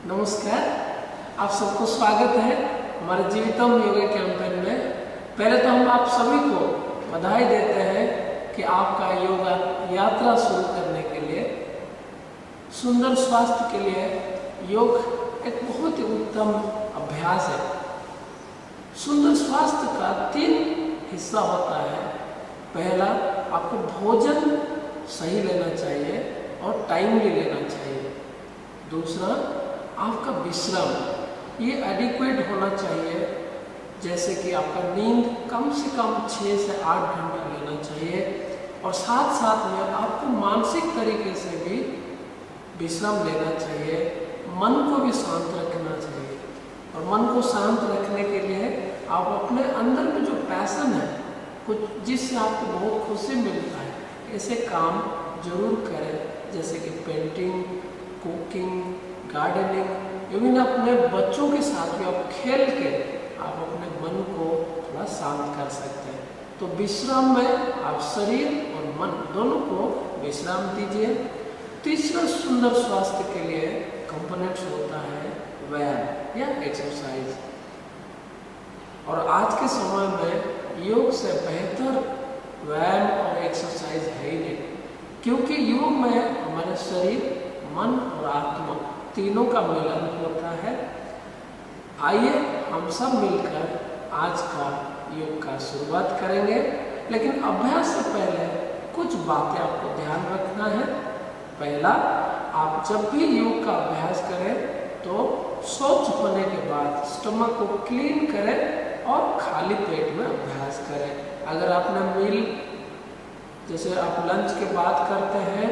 नमस्कार, आप सबको स्वागत है हमारे जीवितम योगा कैंपेन में। पहले तो हम आप सभी को बधाई देते हैं कि आपका योगा यात्रा शुरू करने के लिए, सुंदर स्वास्थ्य के लिए योग एक बहुत ही उत्तम अभ्यास है। सुंदर स्वास्थ्य का 3 हिस्सा होता है। पहला, आपको भोजन सही लेना चाहिए और टाइमली लेना चाहिए। दूसरा, आपका विश्राम ये एडिक्वेट होना चाहिए, जैसे कि आपका नींद कम से कम 6 से 8 घंटा लेना चाहिए और साथ साथ में आपको मानसिक तरीके से भी विश्राम लेना चाहिए। मन को भी शांत रखना चाहिए और मन को शांत रखने के लिए आप अपने अंदर में जो पैशन है, कुछ जिससे आपको बहुत खुशी मिलता है, ऐसे काम जरूर करें, जैसे कि पेंटिंग, कुकिंग, गार्डनिंग। इवन अपने बच्चों के साथ भी आप खेल के आप अपने मन को थोड़ा शांत कर सकते हैं। तो विश्राम में आप शरीर और मन दोनों को विश्राम दीजिए। तीसरा सुंदर स्वास्थ्य के लिए कंपोनेंट्स होता है व्यायाम या एक्सरसाइज। और आज के समय में योग से बेहतर व्यायाम और एक्सरसाइज है ही नहीं, क्योंकि योग में हमारे शरीर, मन और आत्मा तीनों का मिलन होता है। आइए हम सब मिलकर आज का योग का शुरुआत करेंगे, लेकिन अभ्यास से पहले कुछ बातें आपको ध्यान रखना है। पहला, आप जब भी योग का अभ्यास करें तो शौच होने के बाद स्टमक को क्लीन करें और खाली पेट में अभ्यास करें। अगर आपने मील, जैसे आप लंच के बाद करते हैं,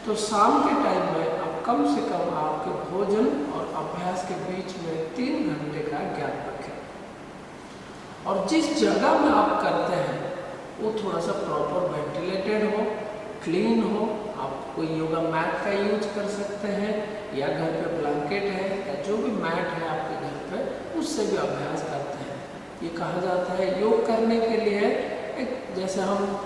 तो शाम के टाइम में आप कम से कम आपके भोजन और अभ्यास के बीच में 3 घंटे का गैप रखें। और जिस जगह में आप करते हैं वो थोड़ा सा प्रॉपर वेंटिलेटेड हो, क्लीन हो। आप कोई योगा मैट का यूज कर सकते हैं या घर पे ब्लैंकेट है या जो भी मैट है आपके घर पे, उससे भी अभ्यास करते हैं। ये कहा जाता है योग करने के लिए एक, जैसे हम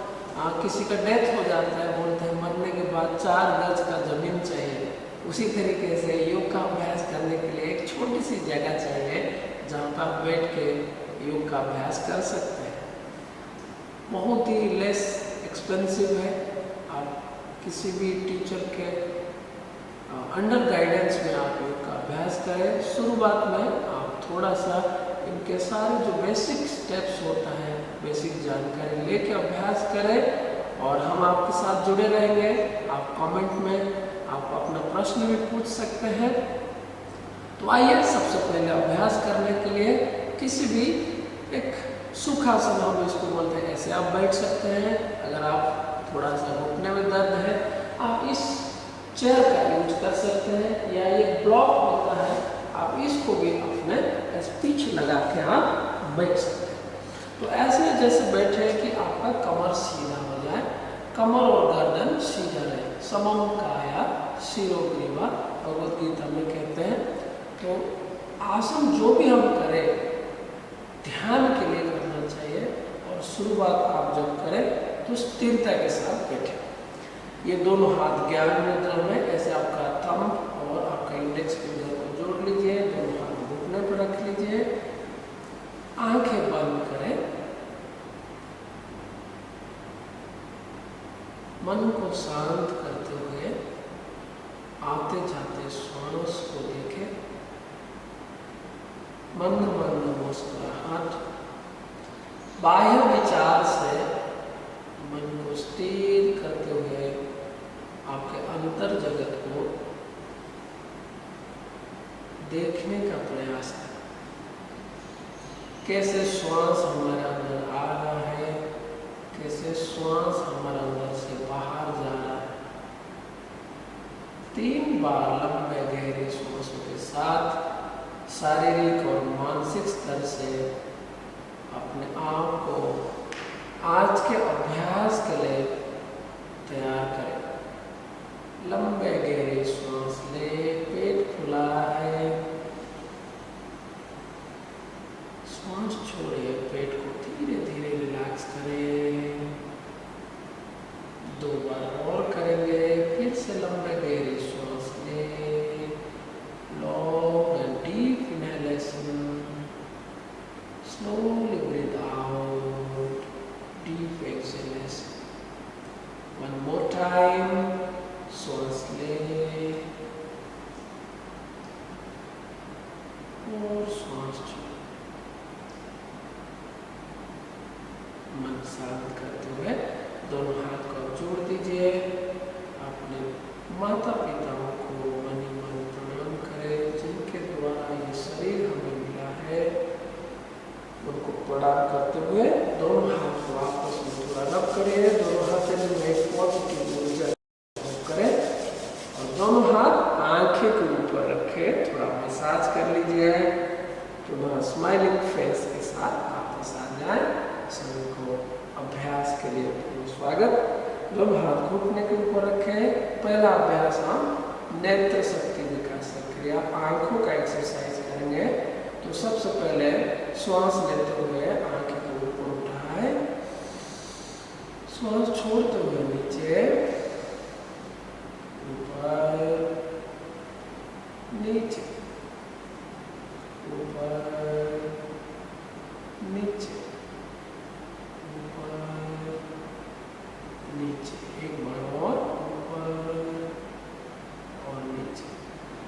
किसी का डेथ हो जाता है, बोलते हैं मरने के बाद 4 गज का जमीन चाहिए, उसी तरीके से योग का अभ्यास करने के लिए एक छोटी सी जगह चाहिए जहाँ पर आप बैठ के योग का अभ्यास कर सकते हैं। बहुत ही लेस एक्सपेंसिव है। आप किसी भी टीचर के अंडर गाइडेंस में आप योग का अभ्यास करें। शुरुआत में आप थोड़ा सा इनके सारे जो बेसिक स्टेप्स होता है, बेसिक जानकारी लेके अभ्यास करें और हम आपके साथ जुड़े रहेंगे। आप कमेंट में आप अपना प्रश्न भी पूछ सकते हैं। तो आइए, सबसे पहले अभ्यास करने के लिए किसी भी एक सुखासन, हम इसको बोलते हैं, ऐसे आप बैठ सकते हैं। अगर आप थोड़ा सा घुटने में दर्द है, आप इस चेयर का यूज कर सकते हैं, या ये ब्लॉक होता है, आप इसको भी अपने पीछे लगा के आप बैठ सकते हैं। तो ऐसे जैसे बैठे कि आपका कमर सीधा हो जाए, कमर और गर्दन सीधा रहे। समम काया शिरो ग्रीवा भगवद गीता में कहते हैं। तो आसन जो भी हम करें ध्यान के लिए करना चाहिए और शुरुआत आप जब करें तो स्थिरता के साथ बैठे। ये दोनों हाथ ज्ञान मुद्रा में, ऐसे आपका थंब और आपका इंडेक्स फिंगर को जोड़ लीजिए, दोनों हाथ घुटने पर रख लीजिए, आंखें बंद करें, मन को शांत करते हुए आते जाते श्वास को देखें। मंद मंद मुस्कुराहट, बाह्य विचार से मन को स्थिर करते हुए आपके अंतर जगत को देखने का प्रयास करें। कैसे श्वास हमारे अंदर आ रहा है, कैसे श्वास हमारे अंदर से बाहर जा रहा है। 3 बार लंबे गहरे श्वासों के साथ शारीरिक और मानसिक स्तर से अपने आप को आज के अभ्यास के लिए तैयार करें। लंबे गहरे श्वास ले, पेट खुला है, श्वास छोड़िए, पेट को धीरे धीरे रिलैक्स करें। 2 बार और करेंगे। फिर से लंबे गहरे श्वास ले, लो दोनों हाथ आंखें के ऊपर रखे, थोड़ा मसाज कर लीजिए। थोड़ा स्माइलिंग फेस के साथ वापस आ जाए। सभी को अभ्यास के लिए स्वागत। दोनों हाथ घुटने के ऊपर रखें। पहला अभ्यास हम नेत्र शक्ति विकास क्रिया, आंखों का एक्सरसाइज करेंगे। तो सबसे पहले श्वास लेते हुए आंखें को ऊपर उठाए, श्वास छोड़ते हुए नीचे, ऊपर नीचे, ऊपर नीचे, ऊपर नीचे। एक बार और ऊपर और नीचे।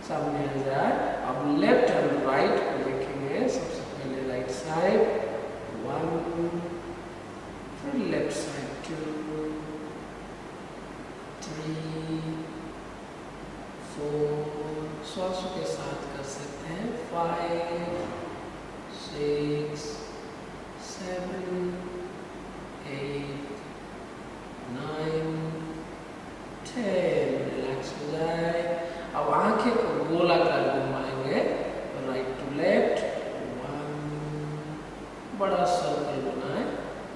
सामने आ जाए। अब लेफ्ट एंड राइट को देखेंगे। सबसे पहले राइट साइड 1, फिर लेफ्ट साइड 2, 3, 4, श्वासों के साथ कर सकते हैं 5, 6, 7, 8, 9, 10। रिलैक्स हो जाए। अब आंखें को गोलाकार घुमाएंगे, राइट टू लेफ्ट 1, बड़ा सर्कल बनाए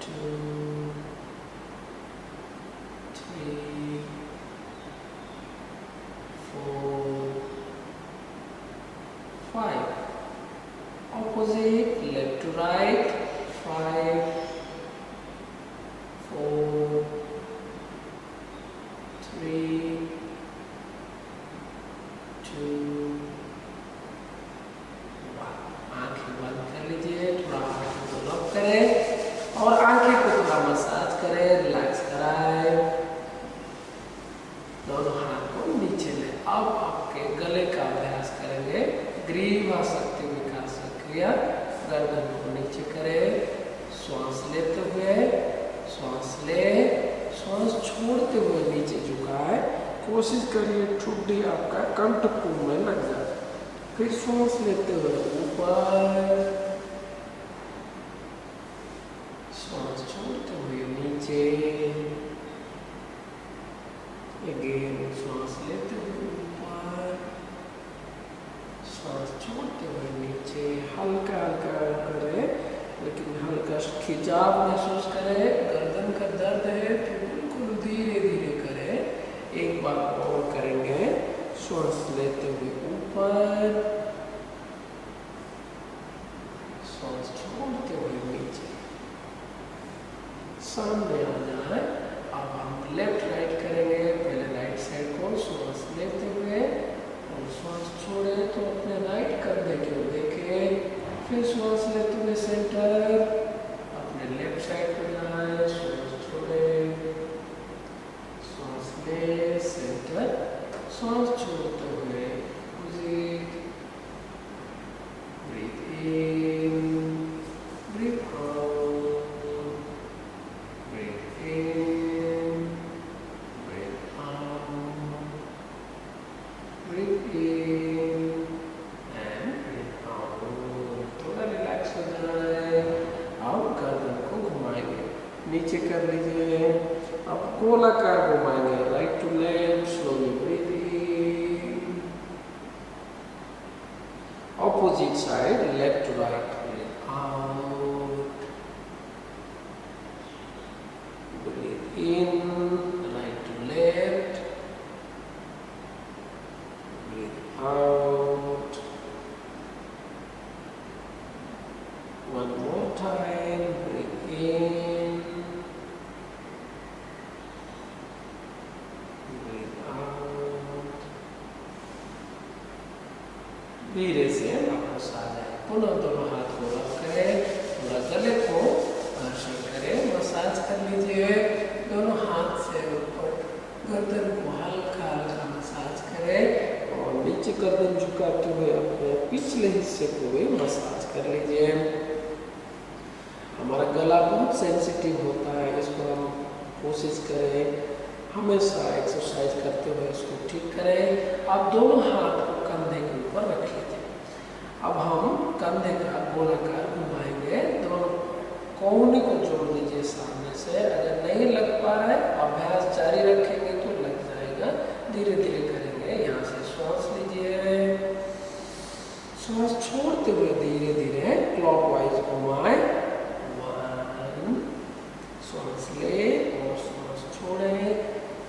2, 3, 4, 5। Opposite left to right 5, 4, 3, 2, 1। आंखें बंद कर लीजिए। थोड़ा आंखें को लॉक करें और आंखें को थोड़ा मसाज करें, रिलैक्स कराए। दोनों हाथ को नीचे ले। अब आपके गले का अभ्यास करेंगे। ग्रीवा शक्ति विकास क्रिया, गर्दन को नीचे करें, श्वास लेते हुए, श्वास ले, श्वास छोड़ते हुए नीचे झुकाए। कोशिश करिए ठुड्डी आपका कंठकूप में लग जाए। फिर श्वास लेते हुए ऊपर, श्वास छोड़ते हुए नीचे, अगेन श्वास लेते हुए ऊपर, श्वास छोड़ते हुए नीचे। हल्का हल्का करें, लेकिन हल्का खिंचाव महसूस करें। गर्दन का दर्द है तो बिल्कुल धीरे धीरे करें। एक बार और करेंगे। श्वास लेते हुए ऊपर, श्वास छोड़ते हुए नीचे। सामने आ जाए। अब हम लेफ्ट राइट करेंगे। पहले राइट साइड को श्वास लेते हुए और श्वास छोड़े तो अपने राइट कंधे की ओर देखें। फिर श्वास लेते हुए सेंटर, अपने लेफ्ट साइड पर जाए, श्वास छोड़े, श्वास ले, सेंटर, श्वास छोड़ते हुए breathe in, breathe out, breathe in, breathe out, breathe in and breathe out. थोड़ा रिलैक्स हो जाए। अब गर्दन को घुमाएंगे, नीचे कर लीजिए। अब गोलाकार घुमाएंगे, right to left, slowly breathe in. Opposite side left to right, breathe out, breathe in, right to left, breathe out. One more time, breathe in, breathe out। धीरे से वापस आ जाए। पुनः दोनों हाथ को रख करें, थोड़ा गले को घर्षण करें, मसाज कर लीजिए। दोनों हाथ से ऊपर गर्दन को हल्का हल्का मसाज करें और नीचे गर्दन झुकाते हुए अपने पिछले हिस्से को भी मसाज कर लीजिए। हमारा गला बहुत सेंसिटिव होता है, इसको हम कोशिश करें हमेशा एक्सरसाइज करते हुए इसको ठीक करें। आप दोनों हाथ को कंधे के ऊपर रख लीजिए। अब हम कंधे का गोलाकार घुमाएंगे। दोनों कोहनी को जोड़ दीजिए सामने से। अगर नहीं लग पा रहा है, अभ्यास जारी रखेंगे तो लग जाएगा। धीरे धीरे करेंगे। यहाँ से श्वास लीजिए, श्वास छोड़ते हुए धीरे धीरे क्लॉकवाइज घुमाए। 1, श्वास ले और श्वास छोड़े।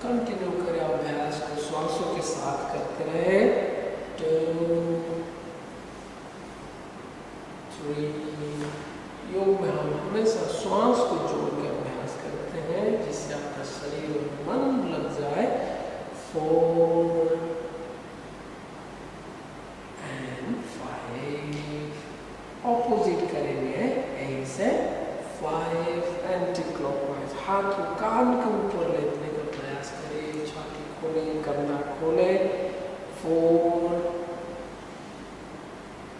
कंटिन्यू करें अभ्यास को, श्वासों के साथ करते रहे। 2, 3। योग में हम हमेशा श्वास को जोड़ के अभ्यास करते हैं जिससे आपका शरीर और मन लग जाए। 4 and 5। ऑपोजिट करेंगे, 8 से 5 एंटी क्लॉकवाइज। हाथ को कान के ऊपर लेने का प्रयास करिए, छाती खोले, कंधा खोले। 4,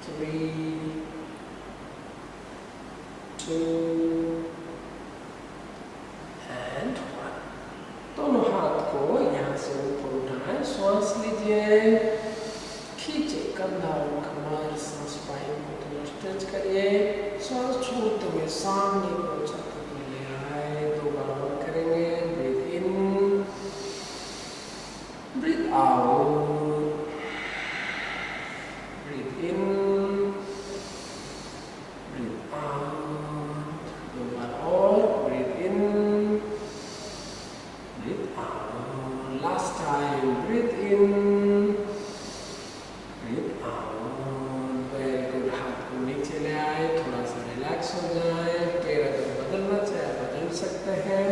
3, 2 and 1। दोनों हाथ को यहाँ से ऊपर उठाएं, श्वास लीजिए, खींचे कंधा और कमर, स्पाइन को थोड़ा स्ट्रेच करिए। श्वास छोड़ते हुए सामने को छाती को ले आए। 2 बार और करेंगे। Breathe in, breathe out, breathe in, breathe out. 2 बार और, breathe in, breathe out. Last time, breathe in, breathe out. Very good. हाथ को नीचे ले आए, थोड़ा सा रिलैक्स हो जाए। पैर अगर बदलना चाहे बदल सकते हैं।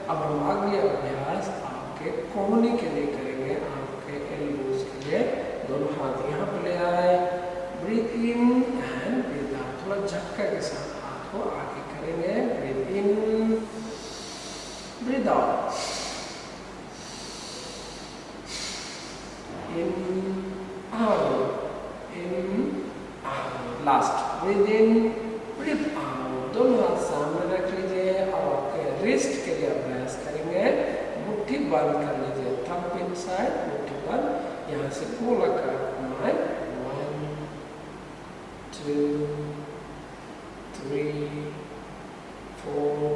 अब हम अगले अभ्यास आपके कोहनी के लिए करेंगे, आपके एल्बोज के लिए। दोनों हाथ यहाँ पे ले आए, breathe in and breathe out. थोड़ा झटका के साथ हाथ को आगे करेंगे। Breathe in, breathe out, in out, in out. Last, breathe in, breathe out. दोनों हाथ सामने रख लीजिए। अब आपके रिस्ट के लिए अभ्यास करेंगे। मुट्ठी बंद कर लीजिए, थंब इनसाइड, मुट्ठी बंद। यहाँ से पूरा कर घुमाए। 1, 2, 3, 4,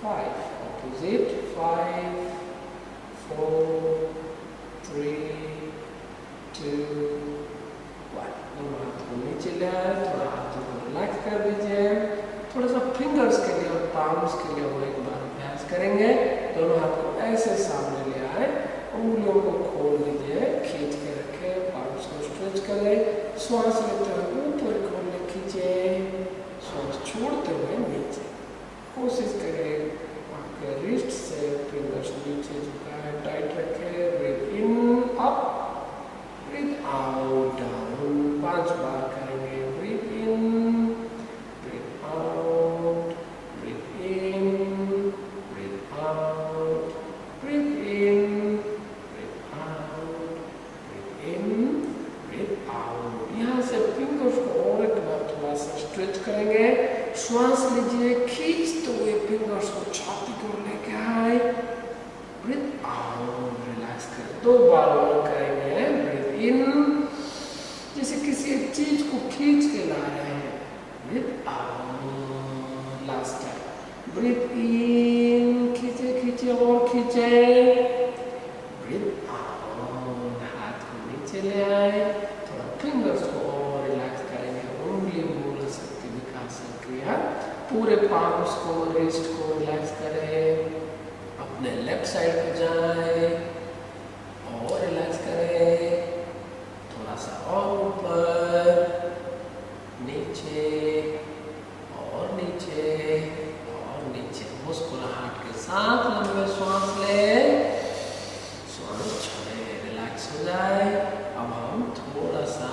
5। ऑपोजिट। 5, 4, 3, 2, 1। दोनों हाथ को नीचे ले आए, थोड़ा हाथों को रिलैक्स कर दीजिए। थोड़ा सा फिंगर्स के लिए और पाम्स के लिए वो एक बार अभ्यास करेंगे। दोनों हाथ को ऐसे सामने ले आए, उंगलियों को खोल लीजिए, खींच के रखें, पाम्स को स्ट्रेच करें। श्वास लेते हुए ऊपर खोलने खींचे, श्वास छोड़ते हुए नीचे। कोशिश करें आपके रिस्ट से फिंगर्स नीचे झुकाए, टाइट रखें। Breathe in up, breathe out down. 5 बार करेंगे। Breathe in, breathe out, breathe in, breathe out, breathe in, breathe out, breathe in, breathe out. यहाँ से फिंगर्स को और एक बार थोड़ा सा स्ट्रेच करेंगे। श्वास लीजिए, खींचते हुए फिंगर्स को छाती को लेके आए। ब्रीथ आउट, रिलैक्स करें। 2 बार और करेंगे। ब्रीथ इन, जैसे किसी एक चीज को खींच के ला रहे हैं। Breathe out. Last time, breathe in, खींचे खींचे और खींचे। ब्रीथ आउट, हाथ को नीचे ले आए, थोड़ा फिंगर्स को और रिलैक्स करेंगे। उंगली बोल सकती विकास क्रिया। पूरे पाम्स को, रिस्ट को रिलैक्स करें। अपने लेफ्ट साइड पे जाए और रिलैक्स करें। थोड़ा सा और ऊपर, नीचे और नीचे और नीचे। मुस्कुराहट के साथ लंबे श्वास ले, श्वास छोड़े, रिलैक्स हो जाए। अब हम थोड़ा सा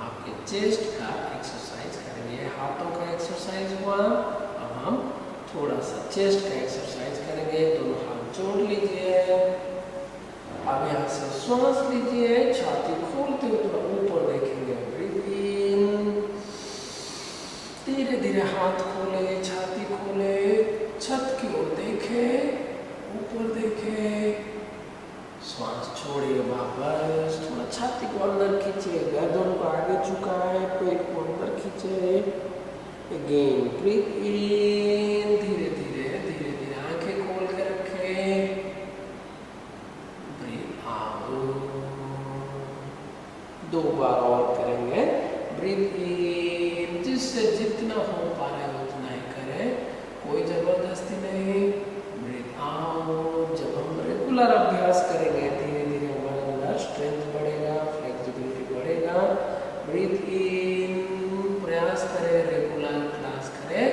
आपके चेस्ट का एक्सरसाइज करेंगे। हाथों का एक्सरसाइज हुआ, अब हम थोड़ा सा चेस्ट का एक्सरसाइज करेंगे। दोनों हाथ जोड़ लीजिए। अब यहाँ से श्वास लीजिए, छाती खोलते हुए थोड़ा ऊपर देखेंगे। ब्रीथ इन, धीरे धीरे हाथ खोले, छाती खोले, छत की ओर देखे, ऊपर देखे। श्वास छोड़िए, वापस थोड़ा छाती को अंदर खींचिए, गर्दन को आगे झुकाए, पेट को अंदर खींचे। अगेन ब्रीथ इन, धीरे धीरे धीरे धीरे आंखें खोल के रखें। ब्रीथ आउट, 2 बार और करेंगे। ब्रीथ इन, जिससे जितना हो पा रहा है उतना ही करें, कोई जबरदस्ती नहीं। ब्रीथ आउट, जब हम रेगुलर अभ्यास करेंगे धीरे धीरे हमारे अंदर स्ट्रेंथ बढ़ेगा, फ्लेक्सिबिलिटी बढ़ेगा। ब्रीथ इन, प्रयास करें रेगुलर क्लास करें।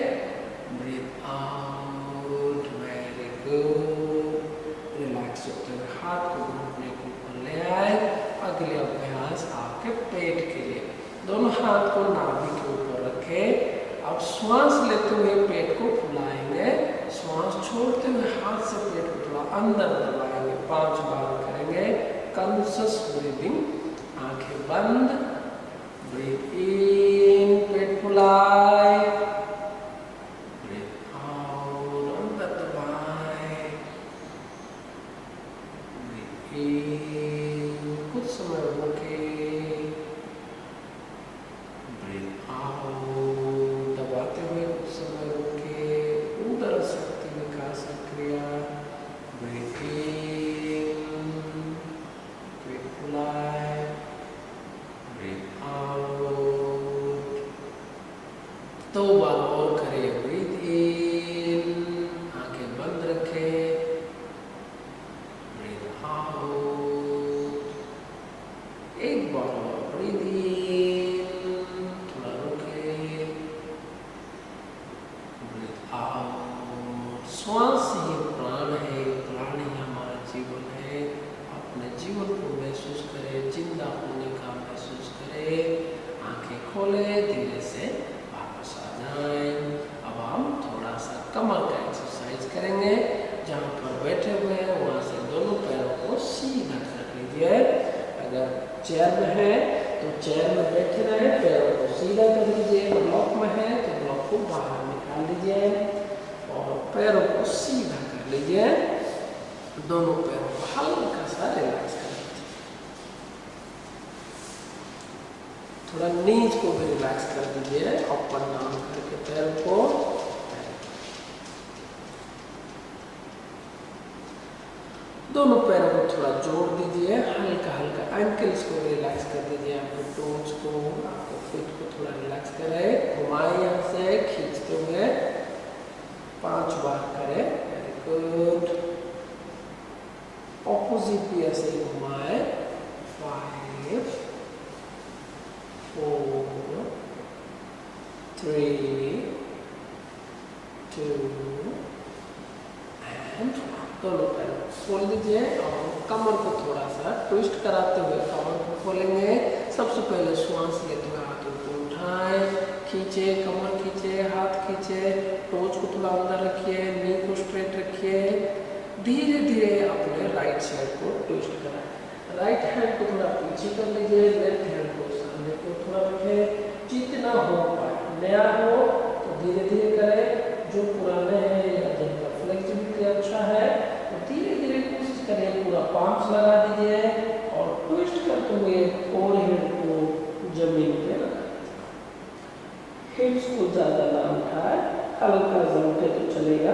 Breathe out, very good. Relax होते हुए हाथ को घुटने के ऊपर ले आए। अगले अभ्यास आपके पेट के लिए, दोनों हाथ को नाभि के ऊपर रखें। अब श्वास लेते हुए पेट को फुलाएंगे, श्वास छोड़ते हुए हाथ से पेट को थोड़ा अंदर दबाएंगे। 5 बार करेंगे कॉन्शियस ब्रीदिंग। आंखें बंद, ब्रीथ इन, पेट फुलाए, ब्रीथ आउट, अंदर दबाए, ब्रीथ इन, कुछ समय रोके, ब्रीथ आउट, दबाते हुए कुछ समय रोके, उदर शक्ति विकास क्रिया। ब्रीथ इन, पेट फुलाए, ब्रीथ आउट। 2 बार और करें। ब्रीथ इन, आंखें बंद रखें, ब्रीथ आउट। 1 बार और, ब्रीथ इन, थोड़ा रुके, ब्रीथ आउट। श्वास ही प्राण है, प्राण ही हमारा जीवन है। अपने जीवन को महसूस करें, जिंदा होने का महसूस करें। आंखें खोले, धीरे से वापस आ जाएं। अब हम थोड़ा सा कमर का एक्सरसाइज करेंगे। जहाँ पर बैठे हुए हैं वहाँ से दोनों पैरों को सीधा कर लीजिए। अगर चेयर में है तो चेयर में बैठे रहे, पैरों को सीधा कर लीजिए। ब्लॉक में है तो ब्लॉक को बाहर निकाल लीजिए और पैरों को सीधा कर लीजिए। दोनों पैरों को हल्का सा रिलैक्स कर लीजिए। थोड़ा नीज को भी रिलैक्स कर दीजिए, अप एंड डाउन करके पैरों को। दोनों पैरों को थोड़ा जोड़ दीजिए, हल्का हल्का। एंकल्स को रिलैक्स कर दीजिए, आपके टोज को, आपके फुट को थोड़ा रिलैक्स करें। घुमाएं यहाँ से खींचते हुए, 5 बार करें। Very good. ऑपोजिट भी ऐसे ही घुमाएं। 5 4 3 2 एंड 1। दोनों पैर खोल दीजिए और कमर को थोड़ा सा ट्विस्ट कराते हुए कमर को खोलेंगे। सबसे पहले श्वास लेते हुए हाथों को उठाएं, खींचे, कमर खींचे, हाथ खींचे, टोज को थोड़ा अंदर रखिए, नी को स्ट्रेट रखिए। धीरे धीरे अपने राइट साइड को ट्विस्ट कराएं। राइट हैंड को थोड़ा पीछे कर लीजिए, लेफ्ट हैंड को सामने को थोड़ा रखें। जितना हो पाए, नया हो तो धीरे धीरे करें, जो पुराने हैं या जिनका फ्लेक्सिबिलिटी अच्छा है तो धीरे धीरे कोशिश करें पूरा पाम्स लगा दीजिए और ट्विस्ट करते हुए फोरहेड को जमीन पे रखा। हिप्स को ज्यादा ना उठाए, हल्का जमते तो चलेगा,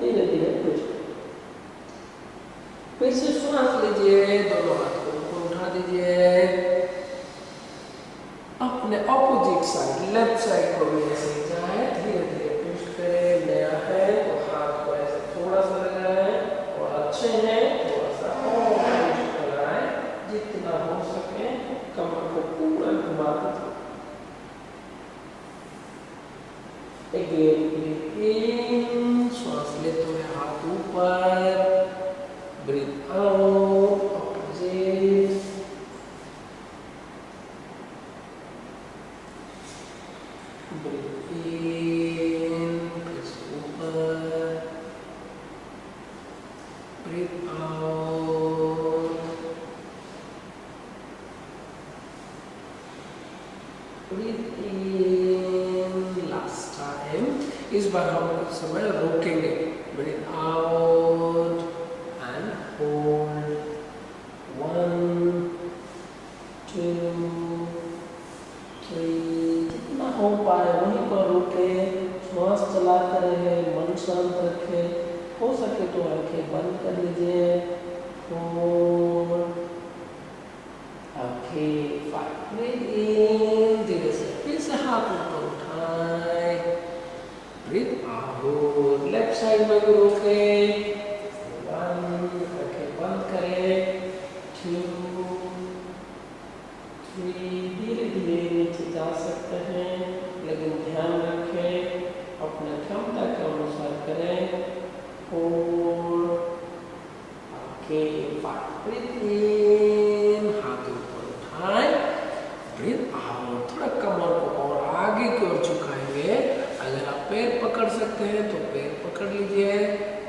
धीरे धीरे ट्विस्ट। फिर से श्वास लीजिए, दोनों हाथ को ऊपर उठा दीजिए। अपने ऑपोजिट साइड, लेफ्ट साइड को भी ऐसे ही जाए, धीरे धीरे ट्विस्ट करें। नया है तो हाथ को ऐसे थोड़ा सा लगाएं और अच्छे हैं थोड़ा सा और ट्विस्ट लगाएं। जितना हो सके कमर को पूरा घुमा दीजिए। अगेन ब्रीथ इन, श्वास लेते हुए हाथ ऊपर, breathe out, opposite, breathe in, फिर से ऊपर, breathe out, breathe in. Last time, इस बार हम कुछ समय रोकेंगे। Breathe out and hold, 1 2 3। जितना हो पाए वहीं पर रुके, श्वास चलाते रहे, मन शांत रखे। हो सके तो आंखें बंद कर लीजिए। 4 आंखें 5 धीरे धीरे नीचे जा सकते हैं, लेकिन ध्यान रखें अपने क्षमता के अनुसार करें। 4 ओके 5 ब्रीथ इन, हाथ ऊपर उठाएं, ब्रीथ आउट। थोड़ा कमर को और आगे की ओर झुकाएंगे। अगर आप पैर पकड़ सकते हैं तो पैर पकड़ लीजिए,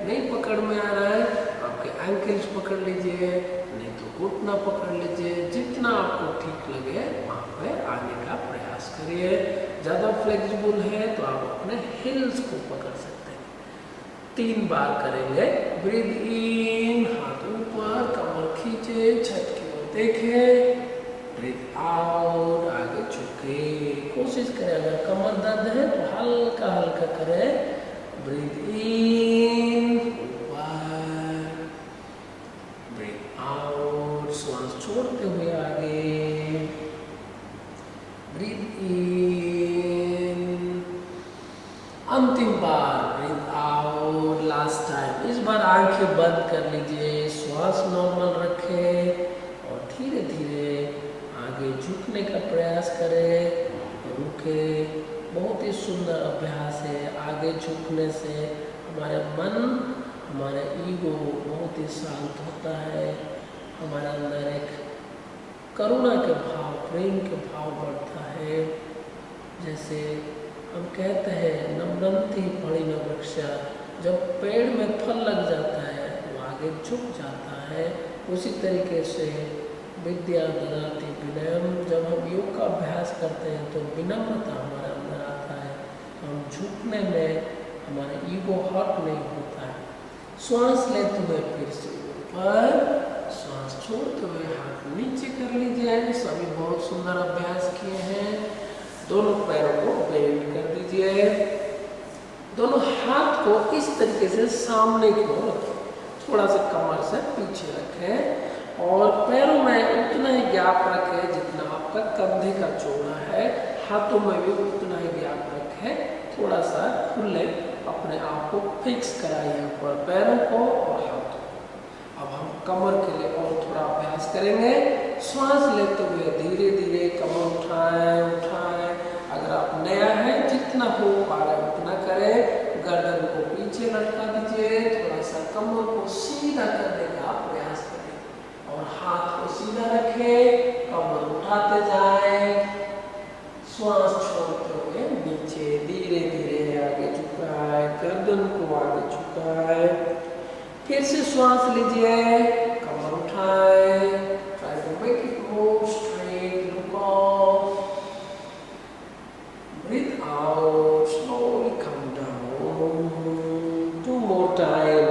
नहीं पकड़ में आ रहा है आपके एंकल्स पकड़ लीजिए, नहीं तो घुटना पकड़ लीजिए। जितना आपको ठीक लगे वहाँ पे आने का प्रयास करिए। ज़्यादा फ्लेक्सिबल है तो आप अपने हिल्स को पकड़ सकते हैं। 3 बार करेंगे। ब्रीथ इन, हाथ ऊपर, कमर खींचे, छत की ओर देखें। ब्रीथ आउट, आगे झुके। कोशिश करें अगर कमर दर्द है तो हल्का हल्का करें। ब्रीथ इन, ऊपर, ब्रीथ आउट, श्वास छोड़ते हुए आगे। ब्रीथ इन, अंतिम बार ब्रीथ आउट, लास्ट टाइम। इस बार आंखें बंद कर लीजिए, श्वास नॉर्मल रखें और धीरे धीरे आगे झुकने का प्रयास करें। रुके। बहुत ही सुंदर अभ्यास है। आगे झुकने से हमारे मन, हमारा ईगो बहुत ही शांत होता है। हमारे अंदर एक करुणा के भाव, प्रेम के भाव बढ़ता है। जैसे हम कहते हैं नम्रंति फलिन वृक्षा, जब पेड़ में फल लग जाता है वो आगे झुक जाता है। उसी तरीके से विद्या ददाति विनयम, जब हम योग का अभ्यास करते हैं तो विनम्रता हमारे अंदर आता है। हम झुकने में हमारा ईगो हर्ट नहीं होता है। श्वास लेते हुए फिर से ऊपर, श्वास छोड़ते हुए हाथ नीचे कर लीजिए। सभी बहुत सुंदर अभ्यास किए हैं। दोनों पैरों को बेंड कर दीजिए। दोनों हाथ को इस तरीके से सामने की ओर रखें, थोड़ा सा कमर से पीछे रखें और पैरों में उतना ही गैप रखें जितना आपका कंधे का चौड़ा है। हाथों में भी उतना ही गैप रखें। थोड़ा सा खुले, अपने आप को फिक्स कराइए ऊपर पैरों को और हाथों को। अब हम कमर के लिए और थोड़ा अभ्यास करेंगे। श्वास लेते हुए धीरे धीरे कमर उठाएं उठाएं। अगर आप नया है जितना हो पा रहे उतना करें। गर्दन को पीछे लटका दीजिए, थोड़ा सा कमर को सीधा करने का प्रयास करें और हाथ को सीधा रखें। कमर उठाते जाएं, श्वास छोड़ते हुए नीचे धीरे धीरे आगे झुकाएं, गर्दन को आगे झुकाएं। फिर से श्वास लीजिए, कमर उठाएं, try to make it more straight, look off, breathe out, slowly come down. 2 more time,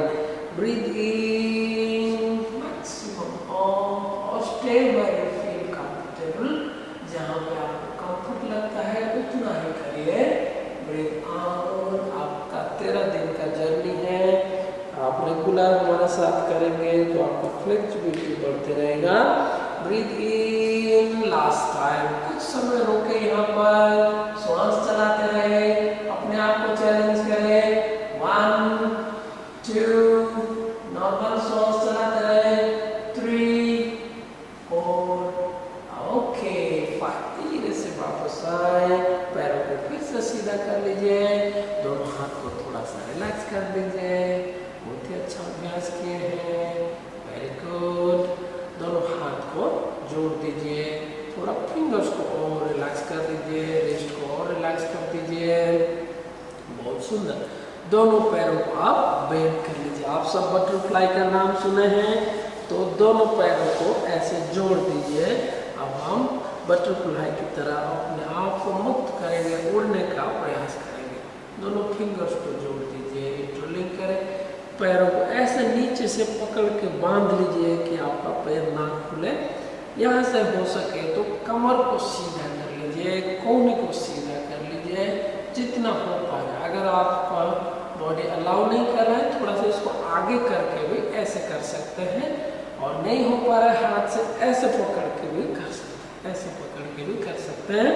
breathe in, maximum off और stay where you feel comfortable। जहाँ पे आपको कंफर्ट लगता है उतना ही करिए। Breathe out. आपका 13 दिन का जर्नी है। आप रेगुलर हमारे साथ करेंगे तो आपका फ्लेक्सिबिलिटी बढ़ते रहेगा। Breathe in, last time. कुछ समय रोके यहाँ पर, श्वास चलाते रहे, अपने आप को चैलेंज करें। 1 2 नॉर्मल श्वास चलाते रहे। 3 4 ओके 5। धीरे से वापस आए, पैरों को फिर से सीधा कर लीजिए, दोनों हाथ को थोड़ा सा रिलैक्स कर दीजिए। बहुत ही अच्छा अभ्यास किए हैं, वेरी गुड। दोनों हाथ को जोड़ दीजिए, थोड़ा फिंगर्स को और रिलैक्स कर दीजिए, रिस्ट को और रिलैक्स कर दीजिए। बहुत सुंदर। दोनों पैरों को आप बेंड कर लीजिए। आप सब बटरफ्लाई का नाम सुने हैं, तो दोनों पैरों को ऐसे जोड़ दीजिए। अब हम बटरफ्लाई की तरह अपने आप को मुक्त करेंगे, उड़ने का प्रयास करेंगे। दोनों फिंगर्स को जोड़ दीजिए, इंटरलिंक करें। पैरों को ऐसे नीचे से पकड़ के बांध लीजिए कि आपका पैर ना खुले। यहाँ से हो सके तो कमर को सीधा कर लीजिए, कोहनी को सीधा कर लीजिए, जितना हो पाए। अगर आपका बॉडी अलाउ नहीं कर रहा है, थोड़ा सा इसको आगे करके भी ऐसे कर सकते हैं, और नहीं हो पा रहा है हाथ से ऐसे पकड़ के भी कर सकते हैं, ऐसे पकड़ के भी कर सकते हैं।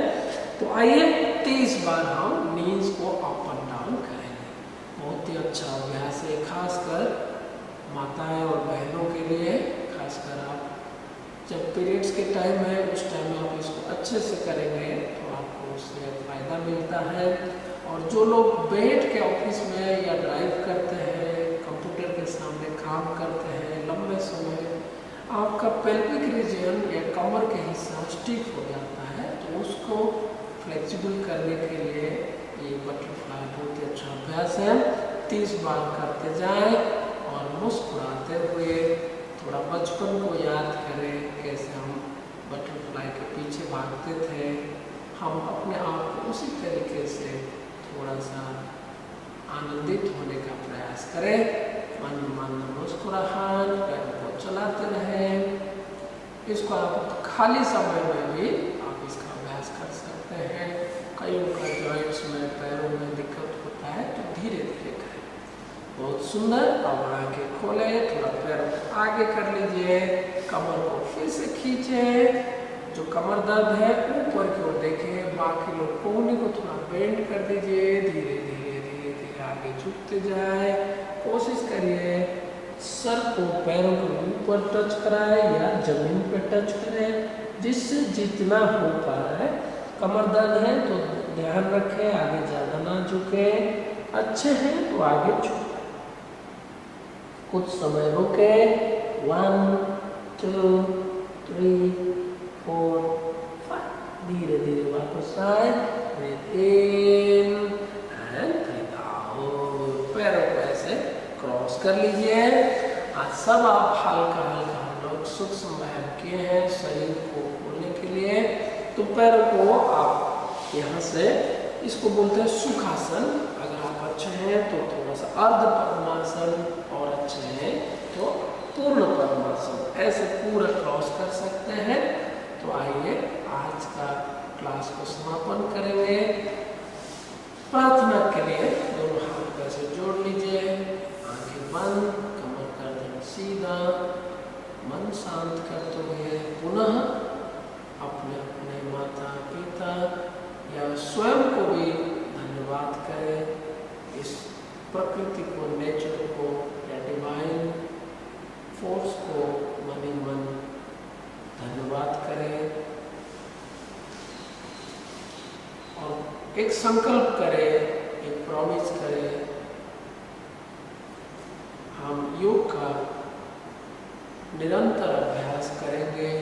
तो आइए 30 बार हम नीज को अप एंड डाउन करेंगे। बहुत ही अच्छा अभ्यास है, खासकर माताएं और बहनों के लिए। खासकर आप जब पीरियड्स के टाइम है उस टाइम में आप इसको अच्छे से करेंगे तो आपको उससे फ़ायदा मिलता है। और जो लोग बैठ के ऑफिस में या ड्राइव करते हैं, कंप्यूटर के सामने काम करते हैं लंबे समय, आपका पेल्विक रीजन या कमर के हिस्सा स्टिफ हो जाता है, तो उसको फ्लेक्सिबल करने के लिए ये बटरफ्लाई बहुत ही अच्छा अभ्यास है। 30 बार करते जाएं और मुस्कुराते हुए थोड़ा बचपन को याद करें, कैसे हम बटरफ्लाई के पीछे भागते थे। हम अपने आप को उसी तरीके से थोड़ा सा आनंदित होने का प्रयास करें। मन मन मुस्कुराहट, पैर को चलाते रहें। इसको आप खाली समय में भी आप इसका अभ्यास कर सकते हैं। कईयों का जॉइंट्स में, पैरों में दिक्कत होता है तो धीरे धीरे करें। बहुत सुंदर। अब आगे खोले, थोड़ा पैर आगे कर लीजिए, कमर को फिर से खींचे। जो कमर दर्द है ऊपर की ओर देखें, बाकी लोग कोहनी को थोड़ा बेंड कर दीजिए। धीरे धीरे धीरे धीरे आगे झुकते जाए। कोशिश करिए सर को पैरों के ऊपर टच कराए या जमीन पर टच करें, जिससे जितना हो पा रहा है। कमर दर्द है तो ध्यान रखें, आगे ज़्यादा ना झुके। अच्छे हैं तो आगे झुके। कुछ समय रुके। 1 2 3 4 5। धीरे धीरे वापस आए। Breathe in and breathe out. पैरों को ऐसे क्रॉस कर लीजिए। आज सब आप हल्का हल्का हम लोग सूक्ष्म व्यायाम किए हैं शरीर को खोलने के लिए। तो पैरों को आप यहाँ से, इसको बोलते हैं सुखासन। अगर आप अच्छे हैं तो थोड़ा सा अर्ध पद्मासन, और अच्छे हैं तो पूर्ण पद्मासन, ऐसे पूरा क्रॉस कर सकते हैं। तो आइए आज का क्लास को समापन करेंगे। प्रार्थना के लिए दोनों हाथ कैसे जोड़ लीजिए, आंखें बंद, कमर गर्दन सीधा, मन शांत करते हुए पुनः अपने अपने माता पिता या स्वयं को भी धन्यवाद करें। इस प्रकृति को, नेचर को या डिवाइन फोर्स को मन ही मन धन्यवाद करें। और एक संकल्प करें, एक प्रॉमिस करें, हम योग का निरंतर अभ्यास करेंगे।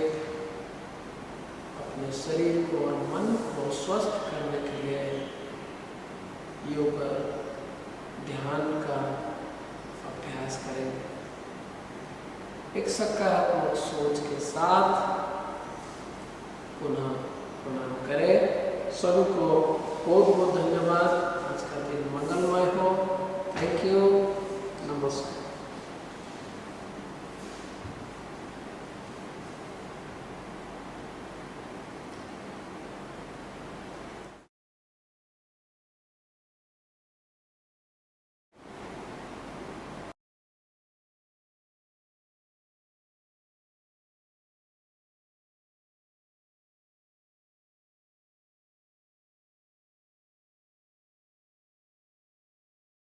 अपने शरीर को और मन को स्वस्थ करने के लिए योग ध्यान का अभ्यास करेंगे। एक सकारात्मक सोच के साथ पुनः प्रणाम करें। सभी को बहुत बहुत धन्यवाद। आज का दिन मंगलमय हो। Thank you.